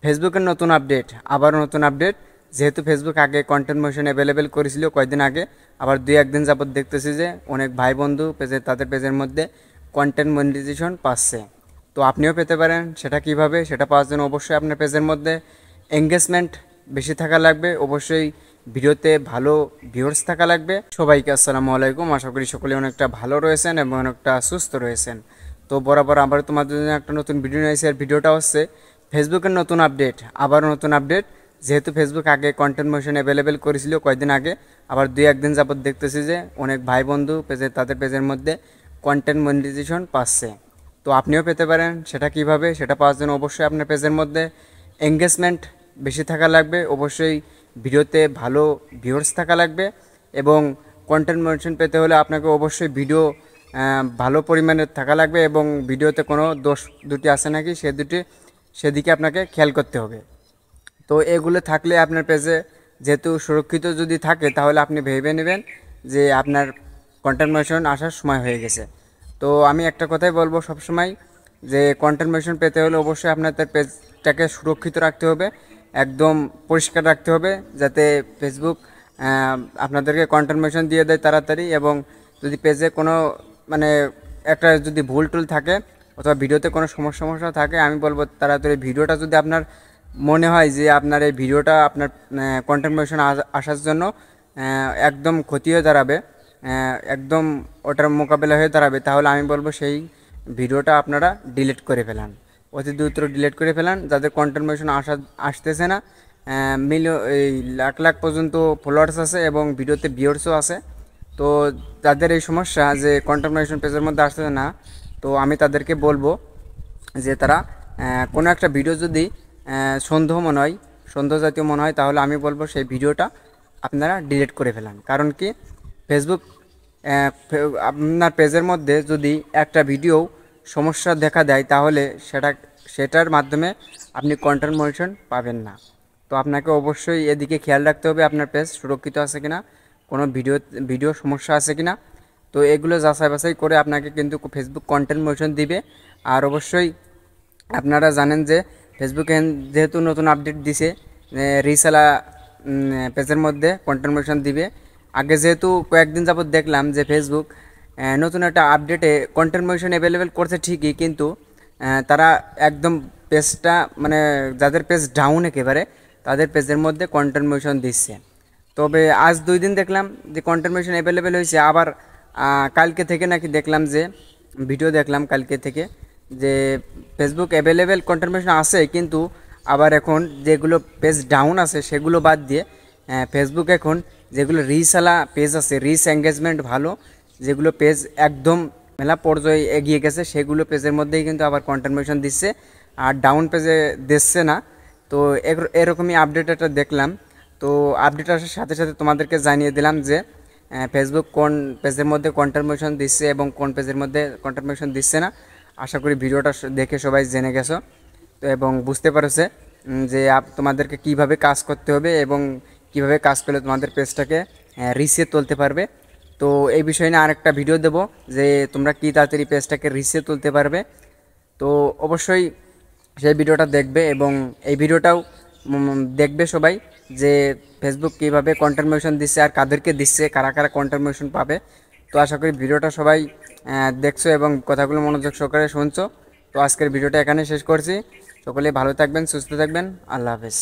ফেসবুকের নতুন আপডেট, আবারও নতুন আপডেট। যেহেতু ফেসবুক আগে কন্টেন্ট মোশন অ্যাভেলেবেল করেছিল কয়েকদিন আগে, আবার 2-1 দিন যাবত দেখতেছি যে অনেক ভাই বন্ধু পেজে তাদের পেজের মধ্যে কন্টেন্ট মনিটাইজেশন পাচ্ছে। তো আপনিও পেতে পারেন। সেটা কিভাবে, সেটা পাওয়ার জন্য অবশ্যই আপনার পেজের মধ্যে এঙ্গেজমেন্ট বেশি থাকা লাগবে, অবশ্যই ভিডিওতে ভালো ভিউয়ার্স থাকা লাগবে। সবাইকে আসসালামু আলাইকুম, আশা করি সকলে অনেকটা ভালো রয়েছেন এবং অনেকটা সুস্থ রয়েছেন। তো বরাবর আবার তোমাদের জন্য একটা নতুন ভিডিও নিয়েছি। আর ভিডিওটা হচ্ছে ফেসবুকের নতুন আপডেট, আবারও নতুন আপডেট। যেহেতু ফেসবুক আগে কন্টেন্ট মোশন অ্যাভেলেবেল করেছিল কয়েকদিন আগে, আবার 2-1 দিন যাবত দেখতেছি যে অনেক ভাই বন্ধু পেজে তাদের পেজের মধ্যে কন্টেন্ট মনিটাইজেশন পাচ্ছে। তো আপনিও পেতে পারেন। সেটা কিভাবে, সেটা পাওয়ার জন্য অবশ্যই আপনার পেজের মধ্যে এঙ্গেজমেন্ট বেশি থাকা লাগবে, অবশ্যই ভিডিওতে ভালো ভিউয়ার্স থাকা লাগবে এবং কন্টেন্ট মনিটাইজেশন পেতে হলে আপনাকে অবশ্যই ভিডিও ভালো পরিমাণে থাকা লাগবে এবং ভিডিওতে কোনো দোষ দুটি আছে নাকি সেদিকে আপনাকে খেয়াল করতে হবে। তো এগুলো থাকলে আপনার পেজে যেহেতু সুরক্ষিত যদি থাকে, তাহলে আপনি ভেবে নেবেন যে আপনার কন্টেন্ট মনিটাইজেশন আসার সময় হয়ে গেছে। তো আমি একটা কথাই বলবো সবসময়, যে কন্টেন্ট মনিটাইজেশন পেতে হলে অবশ্যই আপনাদের পেজটাকে সুরক্ষিত রাখতে হবে, একদম পরিষ্কার রাখতে হবে, যাতে ফেসবুক আপনাদেরকে কন্টেন্ট মনিটাইজেশন দিয়ে দেয় তাড়াতাড়ি। এবং যদি পেজে কোনো মানে একটা যদি ভুল টুল থাকে অথবা ভিডিওতে কোনো সমস্যা থাকে, আমি বলবো তাড়াতাড়ি ভিডিওটা যদি আপনার মনে হয় যে আপনার এই ভিডিওটা আপনার কন্টেন্ট মনিটাইজেশন আসার জন্য একদম ক্ষতি হয়ে দাঁড়াবে, একদম ওটার মোকাবেলা হয়ে দাঁড়াবে, তাহলে আমি বলবো সেই ভিডিওটা আপনারা ডিলিট করে ফেলান, অতি দ্রুত ডিলিট করে ফেলান। যাদের কন্টেন্ট মনিটাইজেশন আসতেছে না, এই লাখ পর্যন্ত ফলোয়ার্স আছে এবং ভিডিওতে ভিউয়ার্সও আছে, তো তাদের এই সমস্যা যে কন্টেন্ট মনিটাইজেশন পেজের মধ্যে আসতেছে না, তো আমি তাদেরকে বলবো যে তারা কোনো একটা ভিডিও যদি সন্দেহ জাতীয় মনে হয়, তাহলে আমি বলবো সেই ভিডিওটা আপনারা ডিলিট করে ফেলান। কারণ কি, ফেসবুক আপনার পেজের মধ্যে যদি একটা ভিডিও সমস্যা দেখা দেয়, তাহলে সেটার মাধ্যমে আপনি কন্টেন্ট মনিটাইজেশন পাবেন না। তো আপনাকে অবশ্যই এদিকে খেয়াল রাখতে হবে আপনার পেজ সুরক্ষিত আছে কিনা, কোনো ভিডিও সমস্যা আছে কিনা। তো এগুলো যাচাই বাছাই করে আপনাকে কিন্তু ফেসবুক কন্টেন্ট মনিটাইজেশন দিবে। আর অবশ্যই আপনারা জানেন যে ফেসবুকে যেহেতু নতুন আপডেট দিছে, রিসেলা পেজের মধ্যে কন্টেন্ট মনিটাইজেশন দিবে। আগে যেহেতু কয়েকদিন যাবত দেখলাম যে ফেসবুক নতুন একটা আপডেটে কন্টেন্ট মনিটাইজেশন অ্যাভেলেবেল করছে ঠিকই, কিন্তু তারা একদম পেজটা মানে যাদের পেজ ডাউন একেবারে, তাদের পেজের মধ্যে কন্টেন্ট মনিটাইজেশন দিচ্ছে। তবে আজ 2 দিন দেখলাম যে কন্টেন্ট মনিটাইজেশন অ্যাভেলেবেল হয়েছে। আবার কালকে থেকে নাকি দেখলাম যে ভিডিও দেখলাম কালকে থেকে যে ফেসবুক অ্যাভেলেবেল কন্টেন্ট মনিটাইজেশন আছে, কিন্তু আবার এখন যেগুলো পেজ ডাউন আছে সেগুলো বাদ দিয়ে ফেসবুক এখন যেগুলো রিসওয়ালা পেজ আছে, রিচ এঙ্গেজমেন্ট ভালো যেগুলো পেজ একদম মেলা পর্যায়ে এগিয়ে গেছে, সেগুলো পেজের মধ্যেই কিন্তু আবার কন্টেন্ট মনিটাইজেশন দিচ্ছে, আর ডাউন পেজে দিচ্ছে না। তো এরকমই আপডেট একটা দেখলাম। তো আপডেট আসার সাথে সাথে তোমাদেরকে জানিয়ে দিলাম যে ফেসবুক কোন পেজের মধ্যে কন্টেন্ট মনিটাইজেশন দিচ্ছে এবং কোন পেজের মধ্যে কন্টেন্ট মনিটাইজেশন দিচ্ছে না। আশা করি ভিডিওটা দেখে সবাই জেনে গেছো তো এবং বুঝতে পারছে যে তোমাদেরকে কিভাবে কাজ করতে হবে এবং কিভাবে কাজ করলে তোমাদের পেজটাকে রিচে তুলতে পারবে। তো এই বিষয় নিয়ে আরেকটা ভিডিও দেবো যে তোমরা কী তাড়াতাড়ি পেজটাকে রিচে তুলতে পারবে। তো অবশ্যই সেই ভিডিওটা দেখবে এবং এই ভিডিওটাও দেখবে সবাই, যে ফেসবুক কীভাবে কন্টেন্ট মনিটাইজেশন দিচ্ছে আর কাদেরকে দিচ্ছে, কারা কারা কন্টেন্ট মনিটাইজেশন পাবে। তো আশা করি ভিডিওটা সবাই দেখছো এবং কথাগুলো মনোযোগ সহকারে শুনছো। তো আজকের ভিডিওটা এখানে শেষ করছি। সকলে ভালো থাকবেন, সুস্থ থাকবেন, আল্লাহ হাফেজ।